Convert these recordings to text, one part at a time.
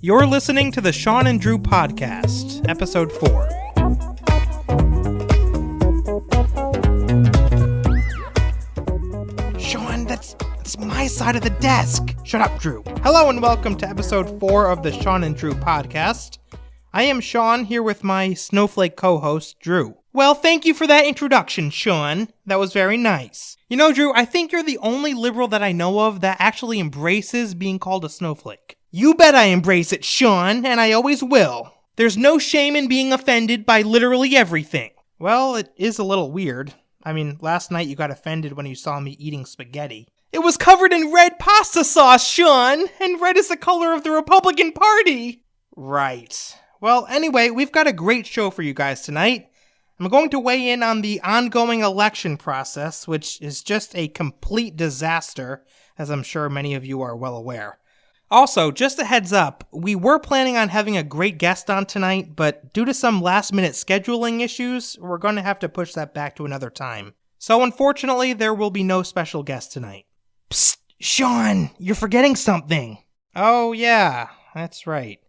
You're listening to the Shawn and Drew podcast, episode 4. Shawn, that's my side of the desk. Shut up, Drew. Hello and welcome to episode 4 of the Shawn and Drew podcast. I am Shawn, here with my snowflake co-host, Drew. Well, thank you for that introduction, Shawn. That was very nice. You know, Drew, I think you're the only liberal that I know of that actually embraces being called a snowflake. You bet I embrace it, Shawn, and I always will. There's no shame in being offended by literally everything. Well, it is a little weird. I mean, last night you got offended when you saw me eating spaghetti. It was covered in red pasta sauce, Shawn, and red is the color of the Republican Party. Right. Well, anyway, we've got a great show for you guys tonight. I'm going to weigh in on the ongoing election process, which is just a complete disaster, as I'm sure many of you are well aware. Also, just a heads up, we were planning on having a great guest on tonight, but due to some last-minute scheduling issues, we're going to have to push that back to another time. So unfortunately, there will be no special guest tonight. Psst, Shawn, you're forgetting something. Oh yeah, that's right.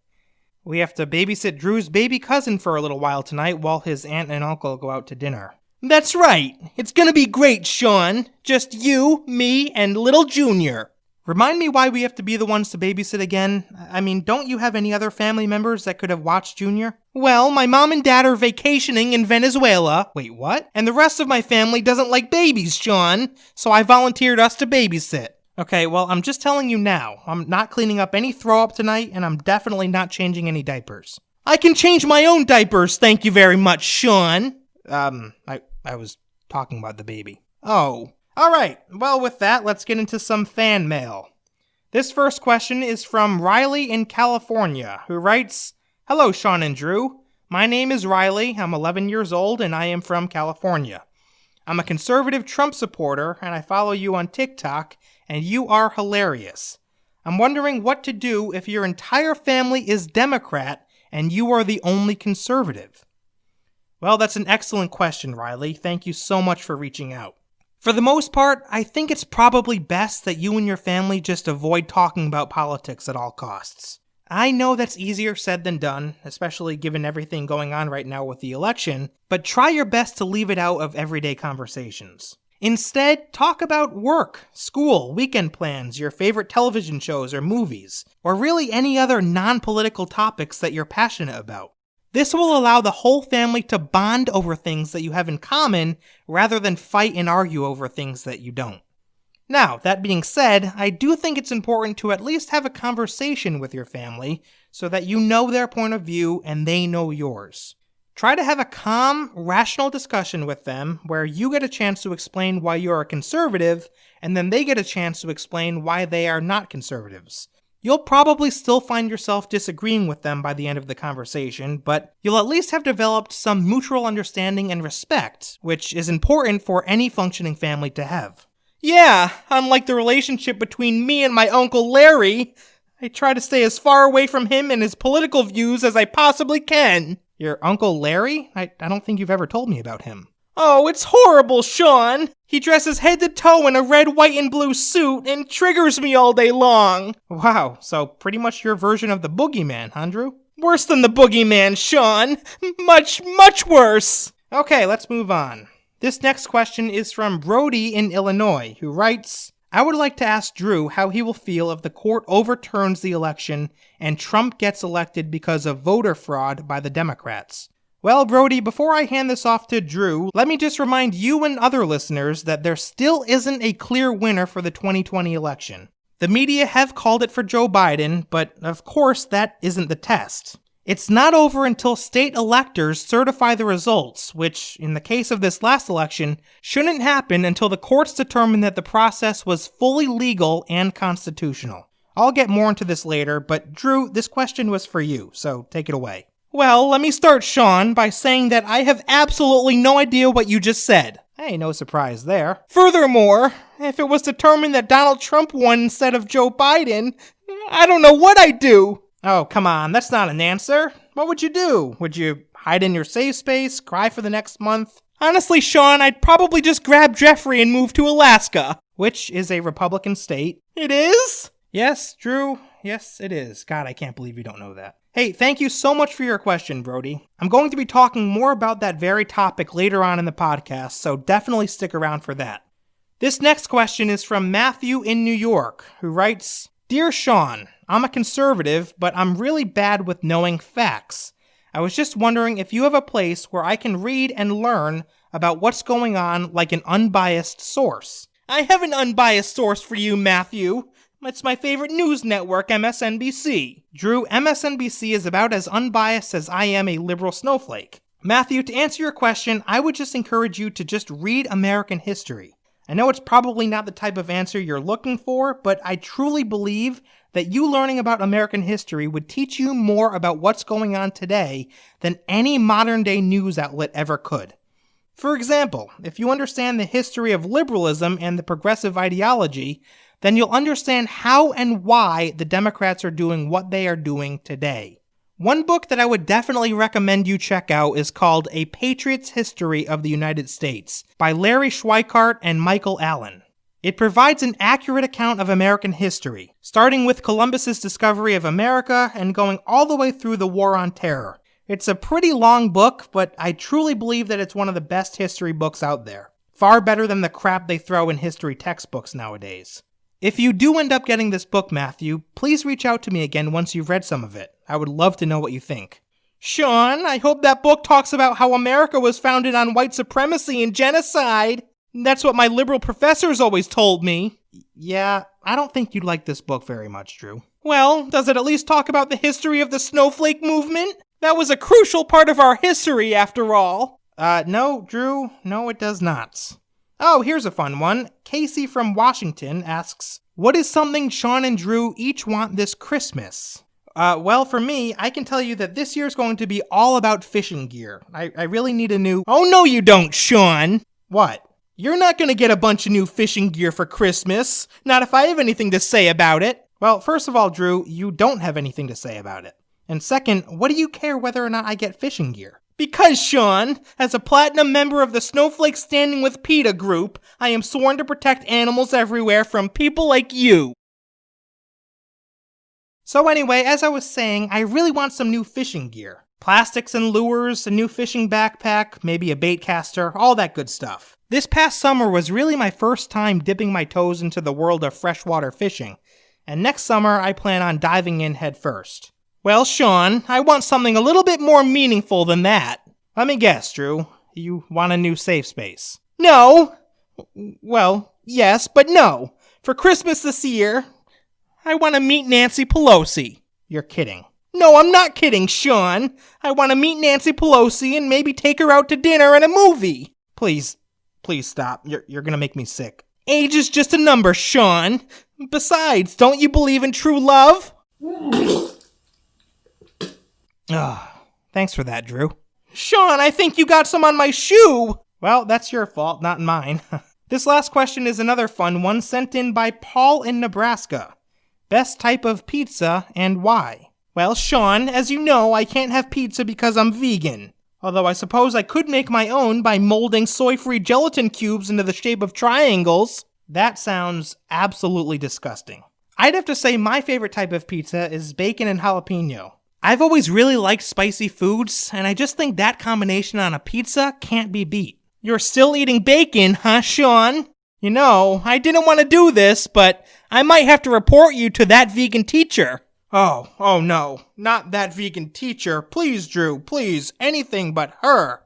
We have to babysit Drew's baby cousin for a little while tonight while his aunt and uncle go out to dinner. That's right. It's gonna be great, Shawn. Just you, me, and little Junior. Remind me why we have to be the ones to babysit again. I mean, don't you have any other family members that could have watched Junior? Well, my mom and dad are vacationing in Venezuela. Wait, what? And the rest of my family doesn't like babies, Shawn, so I volunteered us to babysit. Okay, well, I'm just telling you now. I'm not cleaning up any throw-up tonight, and I'm definitely not changing any diapers. I can change my own diapers, thank you very much, Shawn. I was talking about the baby. Oh. Alright, well with that, let's get into some fan mail. This first question is from Riley in California, who writes, Hello, Shawn and Drew. My name is Riley, I'm 11 years old, and I am from California. I'm a conservative Trump supporter, and I follow you on TikTok, and you are hilarious. I'm wondering what to do if your entire family is Democrat, and you are the only conservative. Well, that's an excellent question, Riley. Thank you so much for reaching out. For the most part, I think it's probably best that you and your family just avoid talking about politics at all costs. I know that's easier said than done, especially given everything going on right now with the election, but try your best to leave it out of everyday conversations. Instead, talk about work, school, weekend plans, your favorite television shows or movies, or really any other non-political topics that you're passionate about. This will allow the whole family to bond over things that you have in common, rather than fight and argue over things that you don't. Now, that being said, I do think it's important to at least have a conversation with your family, so that you know their point of view and they know yours. Try to have a calm, rational discussion with them, where you get a chance to explain why you're a conservative, and then they get a chance to explain why they are not conservatives. You'll probably still find yourself disagreeing with them by the end of the conversation, but you'll at least have developed some mutual understanding and respect, which is important for any functioning family to have. Yeah, unlike the relationship between me and my Uncle Larry, I try to stay as far away from him and his political views as I possibly can. Your Uncle Larry? I don't think you've ever told me about him. Oh, it's horrible, Shawn! He dresses head to toe in a red, white, and blue suit and triggers me all day long! Wow, so pretty much your version of the boogeyman, huh, Drew? Worse than the boogeyman, Shawn! Much, much worse! Okay, let's move on. This next question is from Brody in Illinois, who writes, I would like to ask Drew how he will feel if the court overturns the election and Trump gets elected because of voter fraud by the Democrats. Well, Brody, before I hand this off to Drew, let me just remind you and other listeners that there still isn't a clear winner for the 2020 election. The media have called it for Joe Biden, but of course that isn't the test. It's not over until state electors certify the results, which, in the case of this last election, shouldn't happen until the courts determine that the process was fully legal and constitutional. I'll get more into this later, but Drew, this question was for you, so take it away. Well, let me start, Shawn, by saying that I have absolutely no idea what you just said. Hey, no surprise there. Furthermore, if it was determined that Donald Trump won instead of Joe Biden, I don't know what I'd do. Oh, come on, that's not an answer. What would you do? Would you hide in your safe space, cry for the next month? Honestly, Shawn, I'd probably just grab Jeffrey and move to Alaska, which is a Republican state. It is? Yes, Drew. Yes, it is. God, I can't believe you don't know that. Hey, thank you so much for your question, Brody. I'm going to be talking more about that very topic later on in the podcast, so definitely stick around for that. This next question is from Matthew in New York, who writes, Dear Shawn, I'm a conservative, but I'm really bad with knowing facts. I was just wondering if you have a place where I can read and learn about what's going on like an unbiased source. I have an unbiased source for you, Matthew. It's my favorite news network, MSNBC. Drew, MSNBC is about as unbiased as I am a liberal snowflake. Matthew, to answer your question, I would just encourage you to just read American history. I know it's probably not the type of answer you're looking for, but I truly believe that you learning about American history would teach you more about what's going on today than any modern-day news outlet ever could. For example, if you understand the history of liberalism and the progressive ideology, then you'll understand how and why the Democrats are doing what they are doing today. One book that I would definitely recommend you check out is called A Patriot's History of the United States by Larry Schweikart and Michael Allen. It provides an accurate account of American history, starting with Columbus's discovery of America and going all the way through the War on Terror. It's a pretty long book, but I truly believe that it's one of the best history books out there. Far better than the crap they throw in history textbooks nowadays. If you do end up getting this book, Matthew, please reach out to me again once you've read some of it. I would love to know what you think. Shawn, I hope that book talks about how America was founded on white supremacy and genocide. That's what my liberal professors always told me. Yeah, I don't think you'd like this book very much, Drew. Well, does it at least talk about the history of the snowflake movement? That was a crucial part of our history, after all. No, Drew. No, it does not. Oh, here's a fun one. Casey from Washington asks, what is something Shawn and Drew each want this Christmas? Well, for me, I can tell you that this year's going to be all about fishing gear. I really need a new... Oh, no you don't, Shawn! What? You're not gonna get a bunch of new fishing gear for Christmas. Not if I have anything to say about it. Well, first of all, Drew, you don't have anything to say about it. And second, what do you care whether or not I get fishing gear? Because, Shawn, as a platinum member of the Snowflake Standing with PETA group, I am sworn to protect animals everywhere from people like you. So anyway, as I was saying, I really want some new fishing gear. Plastics and lures, a new fishing backpack, maybe a bait caster, all that good stuff. This past summer was really my first time dipping my toes into the world of freshwater fishing, and next summer I plan on diving in head first. Well, Shawn, I want something a little bit more meaningful than that. Let me guess, Drew. You want a new safe space? No! Well, yes, but no. For Christmas this year, I want to meet Nancy Pelosi. You're kidding. No, I'm not kidding, Shawn. I want to meet Nancy Pelosi and maybe take her out to dinner and a movie. Please stop. You're gonna make me sick. Age is just a number, Shawn. Besides, don't you believe in true love? Thanks for that, Drew. Shawn, I think you got some on my shoe! Well, that's your fault, not mine. This last question is another fun one sent in by Paul in Nebraska. Best type of pizza and why? Well, Shawn, as you know, I can't have pizza because I'm vegan. Although I suppose I could make my own by molding soy-free gelatin cubes into the shape of triangles. That sounds absolutely disgusting. I'd have to say my favorite type of pizza is bacon and jalapeno. I've always really liked spicy foods, and I just think that combination on a pizza can't be beat. You're still eating bacon, huh, Shawn? You know, I didn't want to do this, but I might have to report you to that vegan teacher. Oh no, not that vegan teacher. Please, Drew, please, anything but her.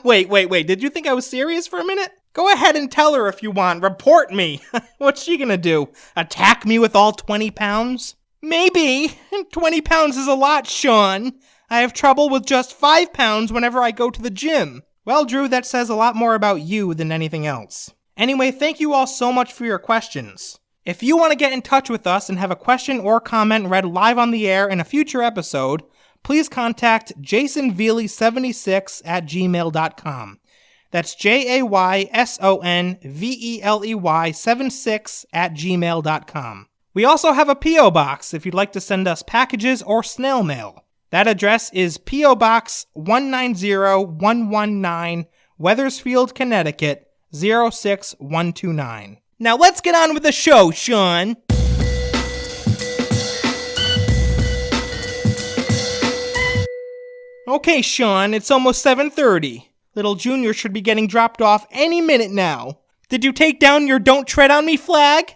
Wait, did you think I was serious for a minute? Go ahead and tell her if you want. Report me. What's she gonna do? Attack me with all 20 pounds? Maybe. 20 pounds is a lot, Shawn. I have trouble with just 5 pounds whenever I go to the gym. Well, Drew, that says a lot more about you than anything else. Anyway, thank you all so much for your questions. If you want to get in touch with us and have a question or comment read live on the air in a future episode, please contact jasonveely76@gmail.com. That's JAYSONVELEY76@gmail.com. We also have a P.O. Box if you'd like to send us packages or snail mail. That address is P.O. Box 190119, Wethersfield, Connecticut 06129. Now let's get on with the show, Shawn. Okay, Shawn, it's almost 7:30. Little Junior should be getting dropped off any minute now. Did you take down your Don't Tread on Me flag?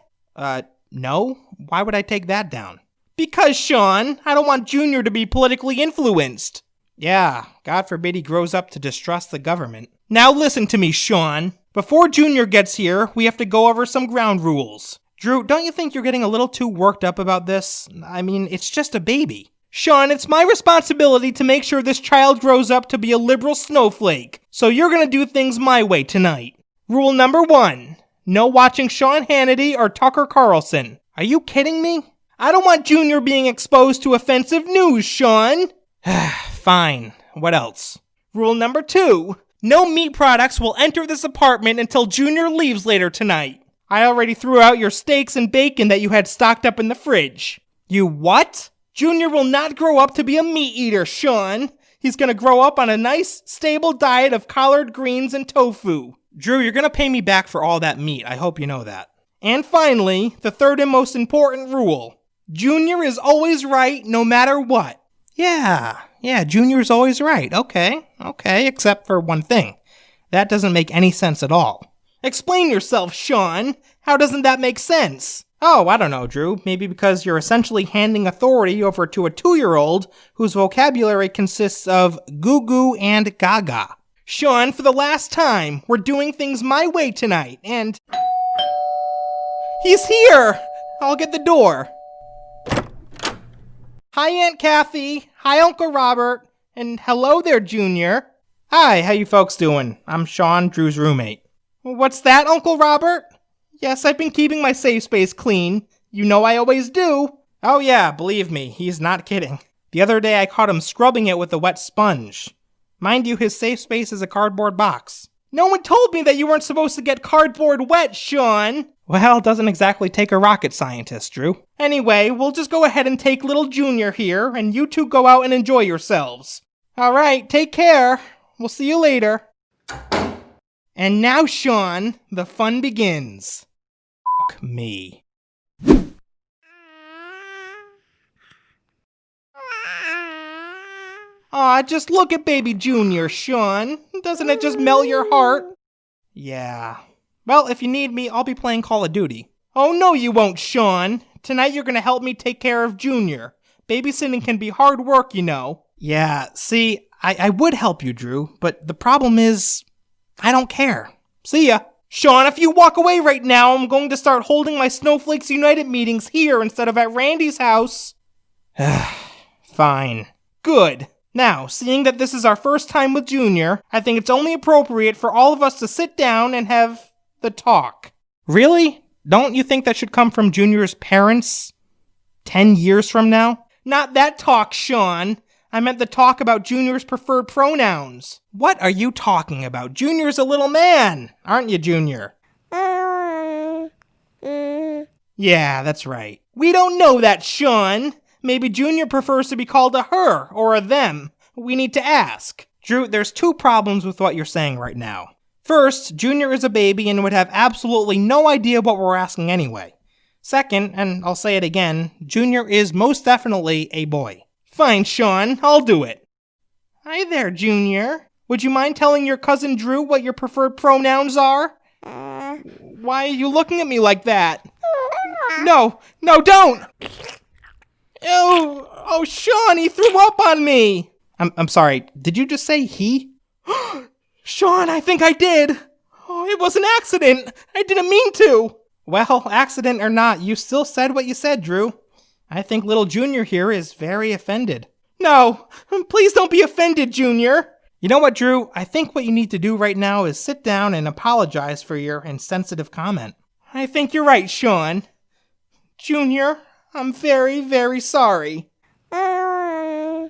No. Why would I take that down? Because, Shawn, I don't want Junior to be politically influenced. Yeah, God forbid he grows up to distrust the government. Now listen to me, Shawn. Before Junior gets here, we have to go over some ground rules. Drew, don't you think you're getting a little too worked up about this? I mean, it's just a baby. Shawn, it's my responsibility to make sure this child grows up to be a liberal snowflake, so you're gonna do things my way tonight. Rule number 1, no watching Sean Hannity or Tucker Carlson. Are you kidding me? I don't want Junior being exposed to offensive news, Shawn. Fine. What else? Rule number 2, no meat products will enter this apartment until Junior leaves later tonight. I already threw out your steaks and bacon that you had stocked up in the fridge. You what? Junior will not grow up to be a meat eater, Shawn. He's gonna grow up on a nice, stable diet of collard greens and tofu. Drew, you're gonna pay me back for all that meat. I hope you know that. And finally, the third and most important rule. Junior is always right, no matter what. Yeah, Junior's always right. Okay, except for one thing. That doesn't make any sense at all. Explain yourself, Shawn. How doesn't that make sense? Oh, I don't know, Drew. Maybe because you're essentially handing authority over to a 2-year-old whose vocabulary consists of goo-goo and gaga. Shawn, for the last time, we're doing things my way tonight, and... He's here! I'll get the door. Hi, Aunt Kathy. Hi, Uncle Robert. And hello there, Junior. Hi, how you folks doing? I'm Shawn, Drew's roommate. What's that, Uncle Robert? Yes, I've been keeping my safe space clean. You know I always do. Oh yeah, believe me, he's not kidding. The other day I caught him scrubbing it with a wet sponge. Mind you, his safe space is a cardboard box. No one told me that you weren't supposed to get cardboard wet, Shawn. Well, it doesn't exactly take a rocket scientist, Drew. Anyway, we'll just go ahead and take little Junior here, and you two go out and enjoy yourselves. Alright, take care. We'll see you later. And now, Shawn, the fun begins. Fuck me. Aw, just look at baby Junior, Shawn. Doesn't it just melt your heart? Yeah. Well, if you need me, I'll be playing Call of Duty. Oh, no you won't, Shawn. Tonight you're gonna help me take care of Junior. Babysitting can be hard work, you know. Yeah, see, I would help you, Drew, but the problem is, I don't care. See ya. Shawn, if you walk away right now, I'm going to start holding my Snowflakes United meetings here instead of at Randy's house. Fine. Good. Now, seeing that this is our first time with Junior, I think it's only appropriate for all of us to sit down and have the talk. Really? Don't you think that should come from Junior's parents 10 years from now? Not that talk, Shawn. I meant the talk about Junior's preferred pronouns. What are you talking about? Junior's a little man, aren't you, Junior? Yeah, that's right. We don't know that, Shawn. Maybe Junior prefers to be called a her or a them. We need to ask. Drew, there's 2 problems with what you're saying right now. First, Junior is a baby and would have absolutely no idea what we're asking anyway. Second, and I'll say it again, Junior is most definitely a boy. Fine, Shawn, I'll do it. Hi there, Junior. Would you mind telling your cousin Drew what your preferred pronouns are? Why are you looking at me like that? No, don't! Oh, Shawn, he threw up on me! I'm sorry, did you just say he? Shawn, I think I did! Oh, it was an accident! I didn't mean to! Well, accident or not, you still said what you said, Drew. I think little Junior here is very offended. No, please don't be offended, Junior! You know what, Drew? I think what you need to do right now is sit down and apologize for your insensitive comment. I think you're right, Shawn. Junior, I'm very, very sorry. I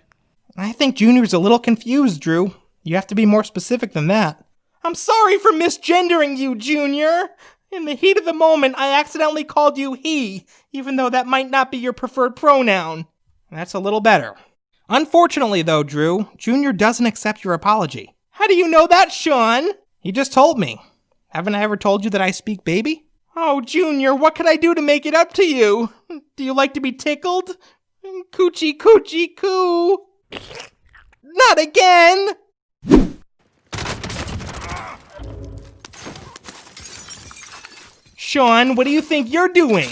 think Junior's a little confused, Drew. You have to be more specific than that. I'm sorry for misgendering you, Junior. In the heat of the moment, I accidentally called you he, even though that might not be your preferred pronoun. That's a little better. Unfortunately, though, Drew, Junior doesn't accept your apology. How do you know that, Shawn? He just told me. Haven't I ever told you that I speak baby? Oh, Junior, what could I do to make it up to you? Do you like to be tickled? Coochie coochie coo. Not again! Shawn, what do you think you're doing?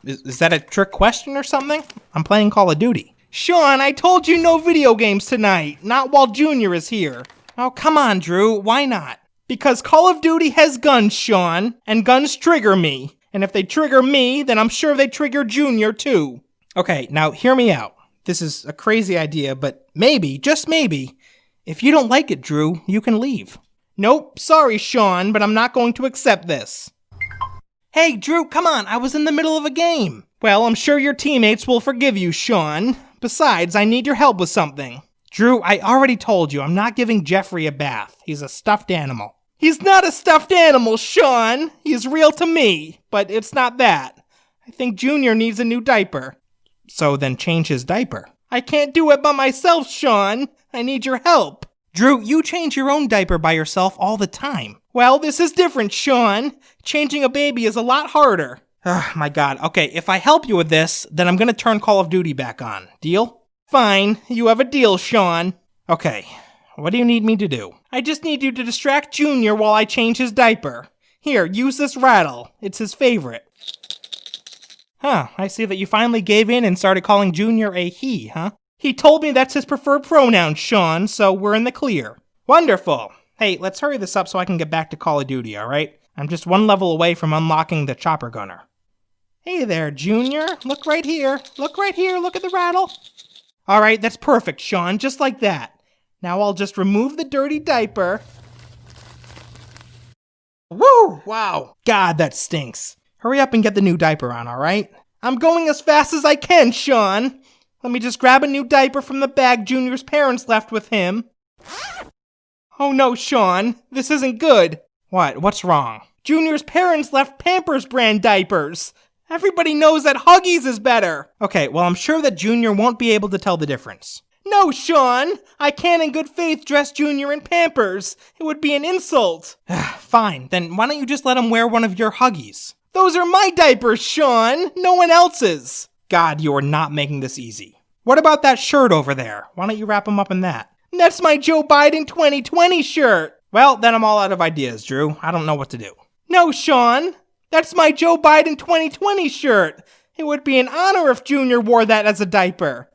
Is that a trick question or something? I'm playing Call of Duty. Shawn, I told you no video games tonight, not while Junior is here. Oh, come on, Drew, why not? Because Call of Duty has guns, Shawn, and guns trigger me. And if they trigger me, then I'm sure they trigger Junior too. Okay, now hear me out. This is a crazy idea, but maybe, just maybe, if you don't like it, Drew, you can leave. Nope, sorry, Shawn, but I'm not going to accept this. Hey, Drew, come on, I was in the middle of a game. Well, I'm sure your teammates will forgive you, Shawn. Besides, I need your help with something. Drew, I already told you, I'm not giving Jeffrey a bath. He's a stuffed animal. He's not a stuffed animal, Shawn. He's real to me, but it's not that. I think Junior needs a new diaper. So then change his diaper. I can't do it by myself, Shawn. I need your help. Drew, you change your own diaper by yourself all the time. Well, this is different, Shawn. Changing a baby is a lot harder. Oh my god. Okay, if I help you with this, then I'm gonna turn Call of Duty back on. Deal? Fine. You have a deal, Shawn. Okay, what do you need me to do? I just need you to distract Junior while I change his diaper. Here, use this rattle. It's his favorite. Huh, I see that you finally gave in and started calling Junior a he, huh? He told me that's his preferred pronoun, Shawn, so we're in the clear. Wonderful. Hey, let's hurry this up so I can get back to Call of Duty, alright? I'm just one level away from unlocking the chopper gunner. Hey there, Junior. Look right here. Look right here. Look at the rattle. Alright, that's perfect, Shawn. Just like that. Now I'll just remove the dirty diaper. Woo! Wow. God, that stinks. Hurry up and get the new diaper on, alright? I'm going as fast as I can, Shawn. Let me just grab a new diaper from the bag Junior's parents left with him. Oh no, Shawn. This isn't good. What? What's wrong? Junior's parents left Pampers brand diapers. Everybody knows that Huggies is better. Okay, well, I'm sure that Junior won't be able to tell the difference. No, Shawn. I can't in good faith dress Junior in Pampers. It would be an insult. Fine, then why don't you just let him wear one of your Huggies? Those are my diapers, Shawn. No one else's. God, you are not making this easy. What about that shirt over there? Why don't you wrap him up in that? That's my Joe Biden 2020 shirt. Well, then I'm all out of ideas, Drew. I don't know what to do. No, Shawn. That's my Joe Biden 2020 shirt. It would be an honor if Junior wore that as a diaper.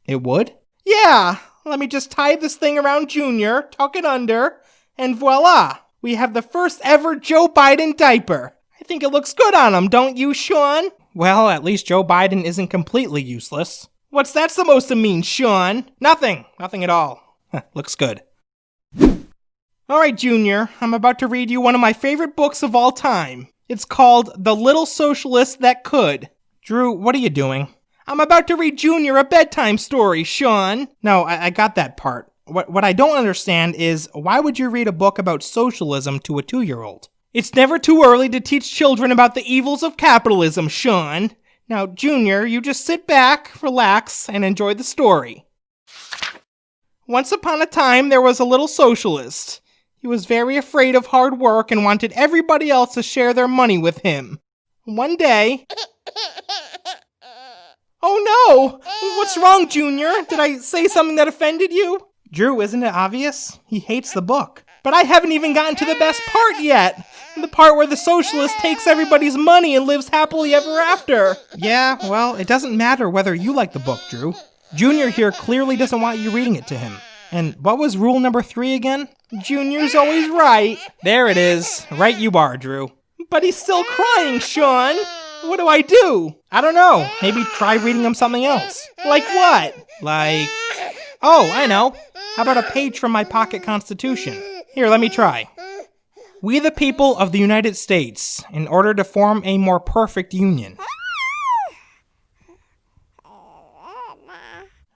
It would? Yeah. Let me just tie this thing around Junior, tuck it under, and voila. We have the first ever Joe Biden diaper. I think it looks good on him, don't you, Shawn? Well, at least Joe Biden isn't completely useless. What's that supposed to mean, Shawn? Nothing. Nothing at all. Looks good. Alright, Junior, I'm about to read you one of my favorite books of all time. It's called The Little Socialist That Could. Drew, what are you doing? I'm about to read Junior a bedtime story, Shawn. No, I got that part. What I don't understand is, why would you read a book about socialism to a 2-year-old? It's never too early to teach children about the evils of capitalism, Shawn. Now, Junior, you just sit back, relax, and enjoy the story. Once upon a time, there was a little socialist. He was very afraid of hard work and wanted everybody else to share their money with him. One day... Oh no! What's wrong, Junior? Did I say something that offended you? Drew, isn't it obvious? He hates the book. But I haven't even gotten to the best part yet! The part where the socialist takes everybody's money and lives happily ever after. Yeah, well, it doesn't matter whether you like the book, Drew. Junior here clearly doesn't want you reading it to him. And what was rule number 3 again? Junior's always right. There it is. Right you are, Drew. But he's still crying, Shawn. What do I do? I don't know. Maybe try reading him something else. Like what? Like... Oh, I know. How about a page from my pocket constitution? Here, let me try. We the people of the United States, in order to form a more perfect union.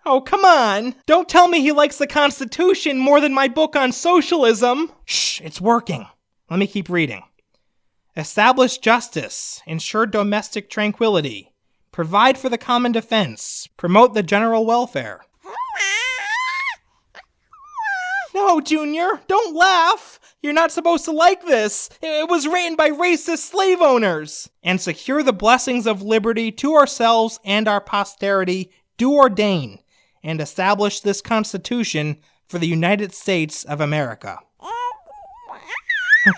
Oh, come on! Don't tell me he likes the Constitution more than my book on socialism! Shh, it's working. Let me keep reading. Establish justice, ensure domestic tranquility, provide for the common defense, promote the general welfare. No, Junior, don't laugh! You're not supposed to like this! It was written by racist slave owners! And secure the blessings of liberty to ourselves and our posterity do ordain, and establish this Constitution for the United States of America.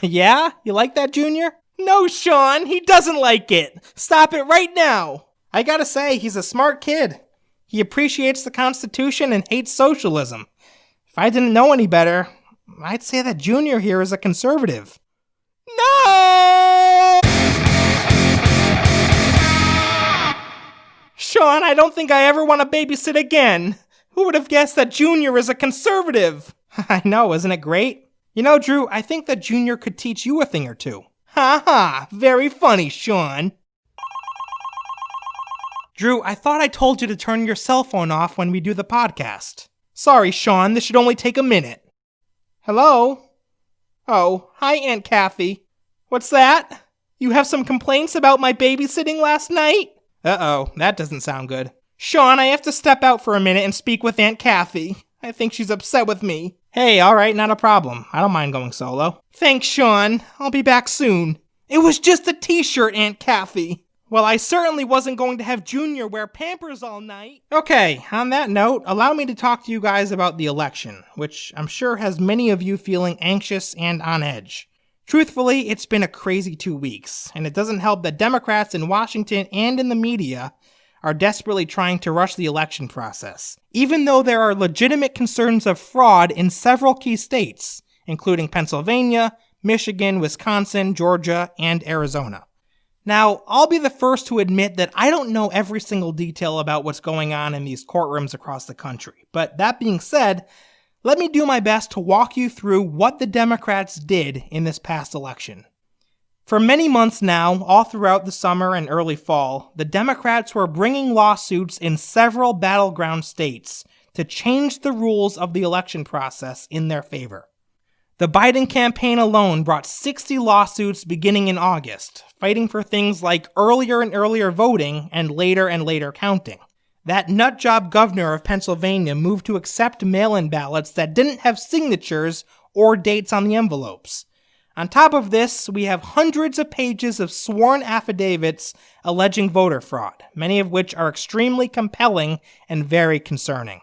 Yeah? You like that, Junior? No, Shawn, he doesn't like it. Stop it right now. I gotta say, he's a smart kid. He appreciates the Constitution and hates socialism. If I didn't know any better, I'd say that Junior here is a conservative. No! Shawn, I don't think I ever want to babysit again. Who would have guessed that Junior is a conservative? I know, isn't it great? You know, Drew, I think that Junior could teach you a thing or two. Ha ha, very funny, Shawn. Drew, I thought I told you to turn your cell phone off when we do the podcast. Sorry, Shawn, this should only take a minute. Hello? Oh, hi, Aunt Kathy. What's that? You have some complaints about my babysitting last night? Uh-oh, that doesn't sound good. Shawn, I have to step out for a minute and speak with Aunt Kathy. I think she's upset with me. Hey, alright, not a problem. I don't mind going solo. Thanks, Shawn. I'll be back soon. It was just a t-shirt, Aunt Kathy. Well, I certainly wasn't going to have Junior wear Pampers all night. Okay, on that note, allow me to talk to you guys about the election, which I'm sure has many of you feeling anxious and on edge. Truthfully, it's been a crazy 2 weeks, and it doesn't help that Democrats in Washington and in the media are desperately trying to rush the election process, even though there are legitimate concerns of fraud in several key states, including Pennsylvania, Michigan, Wisconsin, Georgia, and Arizona. Now, I'll be the first to admit that I don't know every single detail about what's going on in these courtrooms across the country, but that being said, let me do my best to walk you through what the Democrats did in this past election. For many months now, all throughout the summer and early fall, the Democrats were bringing lawsuits in several battleground states to change the rules of the election process in their favor. The Biden campaign alone brought 60 lawsuits beginning in August, fighting for things like earlier and earlier voting and later counting. That nutjob governor of Pennsylvania moved to accept mail-in ballots that didn't have signatures or dates on the envelopes. On top of this, we have hundreds of pages of sworn affidavits alleging voter fraud, many of which are extremely compelling and very concerning.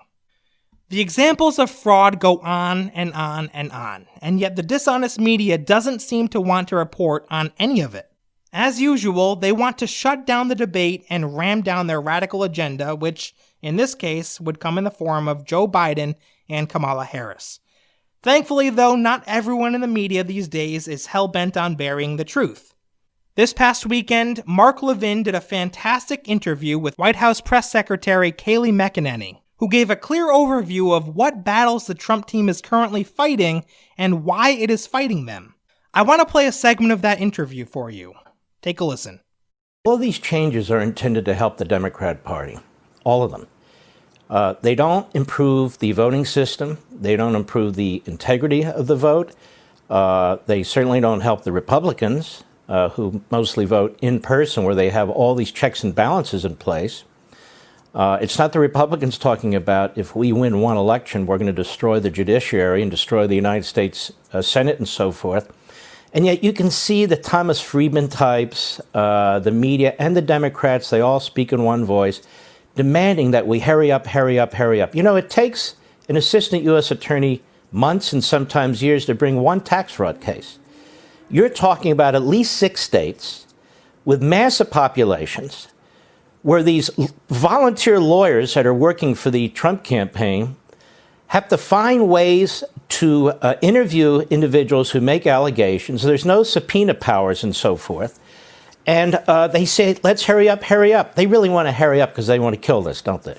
The examples of fraud go on and on and on, and yet the dishonest media doesn't seem to want to report on any of it. As usual, they want to shut down the debate and ram down their radical agenda, which, in this case, would come in the form of Joe Biden and Kamala Harris. Thankfully, though, not everyone in the media these days is hell-bent on burying the truth. This past weekend, Mark Levin did a fantastic interview with White House Press Secretary Kayleigh McEnany, who gave a clear overview of what battles the Trump team is currently fighting and why it is fighting them. I want to play a segment of that interview for you. Take a listen. All these changes are intended to help the Democrat Party, all of them. They don't improve the voting system. They don't improve the integrity of the vote. They certainly don't help the Republicans, who mostly vote in person, where they have all these checks and balances in place. It's not the Republicans talking about, if we win one election, we're going to destroy the judiciary and destroy the United States Senate and so forth. And yet you can see the Thomas Friedman types, the media, and the Democrats, they all speak in one voice, demanding that we hurry up, hurry up, hurry up. You know, it takes an assistant U.S. attorney months and sometimes years to bring one tax fraud case. You're talking about at least 6 states with massive populations where these volunteer lawyers that are working for the Trump campaign have to find ways to interview individuals who make allegations. There's no subpoena powers and so forth. And they say, let's hurry up, hurry up. They really want to hurry up because they want to kill this, don't they?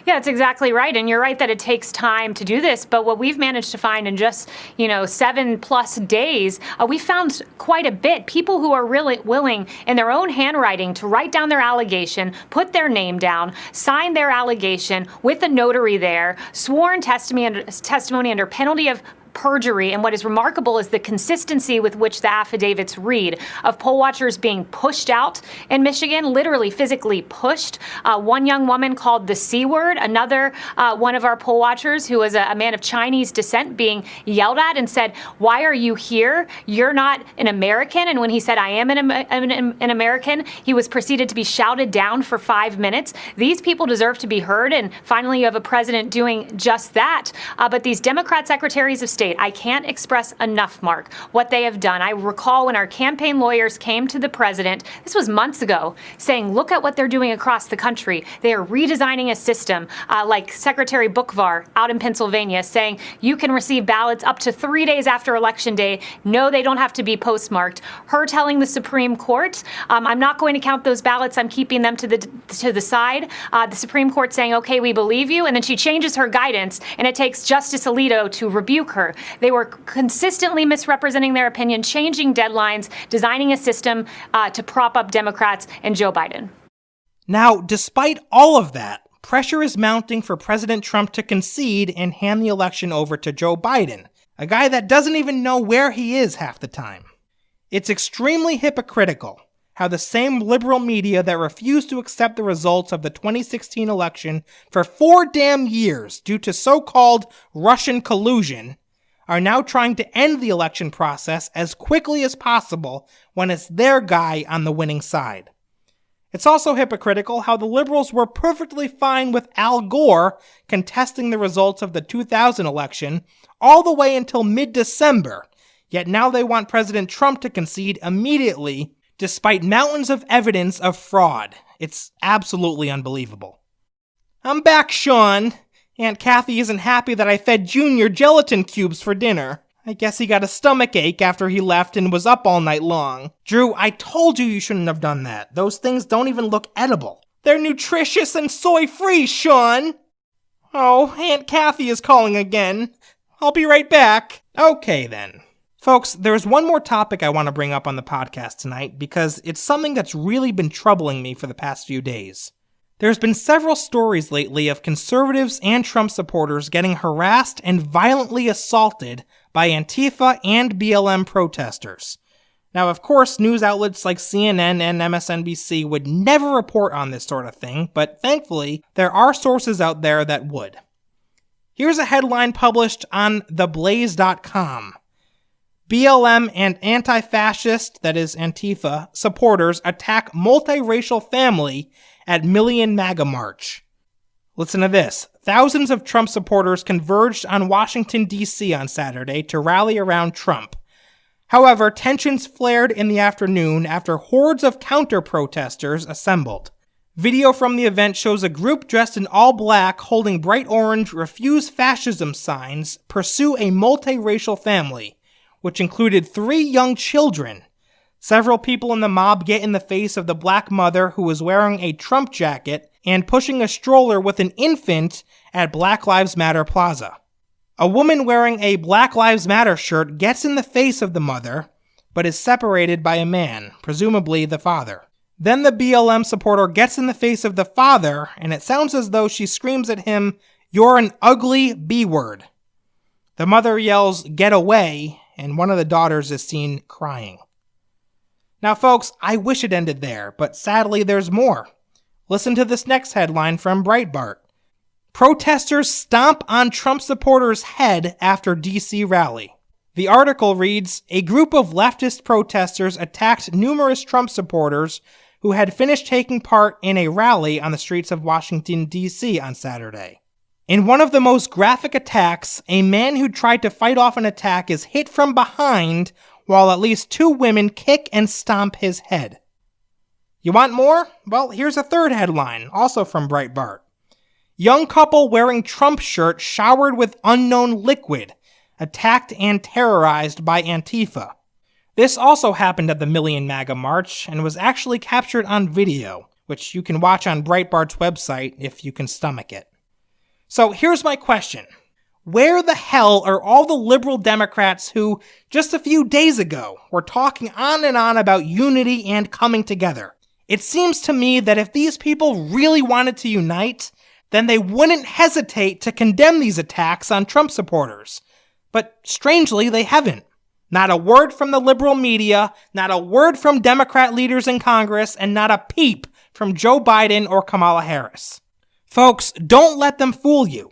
Yeah, that's exactly right. And you're right that it takes time to do this. But what we've managed to find in just, 7+ days, we found quite a bit. People who are really willing in their own handwriting to write down their allegation, put their name down, sign their allegation with a notary there, sworn testimony under penalty of perjury. And what is remarkable is the consistency with which the affidavits read of poll watchers being pushed out in Michigan, literally physically pushed. One young woman called the C word, another one of our poll watchers who was a man of Chinese descent being yelled at and said, "Why are you here? You're not an American." And when he said, "I am an American," he was proceeded to be shouted down for 5 minutes. These people deserve to be heard. And finally, you have a president doing just that. But these Democrat secretaries of state, I can't express enough, Mark, what they have done. I recall when our campaign lawyers came to the president, this was months ago, saying, look at what they're doing across the country. They are redesigning a system like Secretary Bookvar out in Pennsylvania, saying you can receive ballots up to 3 days after Election Day. No, they don't have to be postmarked. Her telling the Supreme Court, I'm not going to count those ballots. I'm keeping them to the side. The Supreme Court saying, okay, we believe you. And then she changes her guidance, and it takes Justice Alito to rebuke her. They were consistently misrepresenting their opinion, changing deadlines, designing a system to prop up Democrats and Joe Biden. Now, despite all of that, pressure is mounting for President Trump to concede and hand the election over to Joe Biden, a guy that doesn't even know where he is half the time. It's extremely hypocritical how the same liberal media that refused to accept the results of the 2016 election for 4 damn years due to so-called Russian collusion are now trying to end the election process as quickly as possible when it's their guy on the winning side. It's also hypocritical how the liberals were perfectly fine with Al Gore contesting the results of the 2000 election all the way until mid-December, yet now they want President Trump to concede immediately despite mountains of evidence of fraud. It's absolutely unbelievable. I'm back, Shawn. Aunt Kathy isn't happy that I fed Junior gelatin cubes for dinner. I guess he got a stomach ache after he left and was up all night long. Drew, I told you shouldn't have done that. Those things don't even look edible. They're nutritious and soy-free, Shawn. Oh, Aunt Kathy is calling again. I'll be right back. Okay, then. Folks, there's one more topic I want to bring up on the podcast tonight because it's something that's really been troubling me for the past few days. There's been several stories lately of conservatives and Trump supporters getting harassed and violently assaulted by Antifa and BLM protesters. Now, of course, news outlets like CNN and MSNBC would never report on this sort of thing, but thankfully, there are sources out there that would. Here's a headline published on theblaze.com. BLM and anti-fascist, that is Antifa, supporters attack multiracial family at Million MAGA March. Listen to this. Thousands of Trump supporters converged on Washington, D.C. on Saturday to rally around Trump. However, tensions flared in the afternoon after hordes of counter-protesters assembled. Video from the event shows a group dressed in all black holding bright orange "Refuse Fascism" signs pursue a multiracial family, which included 3 young children. Several people in the mob get in the face of the black mother who was wearing a Trump jacket and pushing a stroller with an infant at Black Lives Matter Plaza. A woman wearing a Black Lives Matter shirt gets in the face of the mother, but is separated by a man, presumably the father. Then the BLM supporter gets in the face of the father, and it sounds as though she screams at him, "You're an ugly B-word." The mother yells, "Get away," and one of the daughters is seen crying. Now, folks, I wish it ended there, but sadly there's more. Listen to this next headline from Breitbart. Protesters stomp on Trump supporter's head after D.C. rally. The article reads, a group of leftist protesters attacked numerous Trump supporters who had finished taking part in a rally on the streets of Washington, D.C. on Saturday. In one of the most graphic attacks, a man who tried to fight off an attack is hit from behind while at least 2 women kick and stomp his head. You want more? Well, here's a third headline, also from Breitbart. Young couple wearing Trump shirt showered with unknown liquid, attacked and terrorized by Antifa. This also happened at the Million MAGA March and was actually captured on video, which you can watch on Breitbart's website if you can stomach it. So here's my question. Where the hell are all the liberal Democrats who, just a few days ago, were talking on and on about unity and coming together? It seems to me that if these people really wanted to unite, then they wouldn't hesitate to condemn these attacks on Trump supporters. But strangely, they haven't. Not a word from the liberal media, not a word from Democrat leaders in Congress, and not a peep from Joe Biden or Kamala Harris. Folks, don't let them fool you.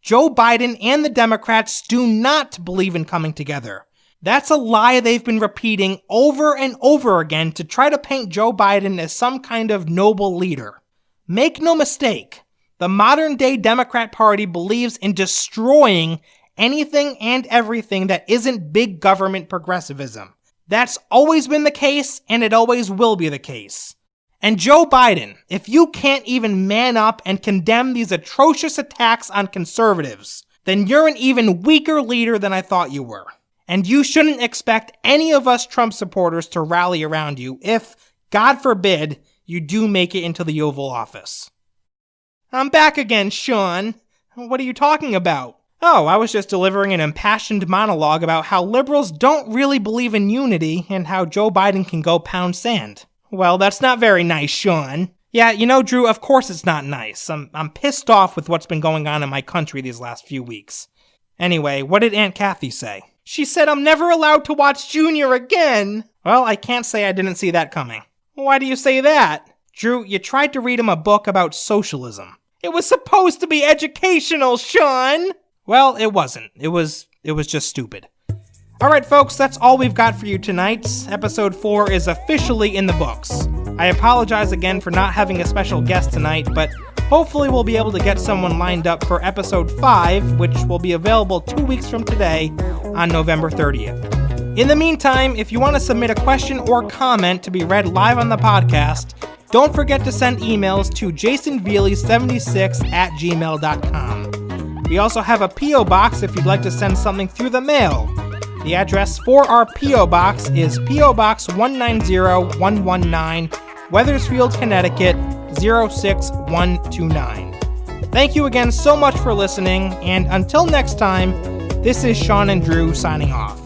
Joe Biden and the Democrats do not believe in coming together. That's a lie they've been repeating over and over again to try to paint Joe Biden as some kind of noble leader. Make no mistake, the modern-day Democrat Party believes in destroying anything and everything that isn't big government progressivism. That's always been the case, and it always will be the case. And Joe Biden, if you can't even man up and condemn these atrocious attacks on conservatives, then you're an even weaker leader than I thought you were. And you shouldn't expect any of us Trump supporters to rally around you if, God forbid, you do make it into the Oval Office. I'm back again, Shawn. What are you talking about? Oh, I was just delivering an impassioned monologue about how liberals don't really believe in unity and how Joe Biden can go pound sand. Well, that's not very nice, Shawn. Yeah, you know, Drew, of course it's not nice. I'm pissed off with what's been going on in my country these last few weeks. Anyway, what did Aunt Kathy say? She said I'm never allowed to watch Junior again. Well, I can't say I didn't see that coming. Why do you say that? Drew, you tried to read him a book about socialism. It was supposed to be educational, Shawn! Well, it wasn't. It was just stupid. Alright folks, that's all we've got for you tonight. Episode 4 is officially in the books. I apologize again for not having a special guest tonight, but hopefully we'll be able to get someone lined up for episode 5, which will be available 2 weeks from today on November 30th. In the meantime, if you want to submit a question or comment to be read live on the podcast, don't forget to send emails to jasonveely76@gmail.com. We also have a P.O. Box if you'd like to send something through the mail. The address for our P.O. Box is P.O. Box 190119, Wethersfield, Connecticut 06129. Thank you again so much for listening, and until next time, this is Shawn and Drew signing off.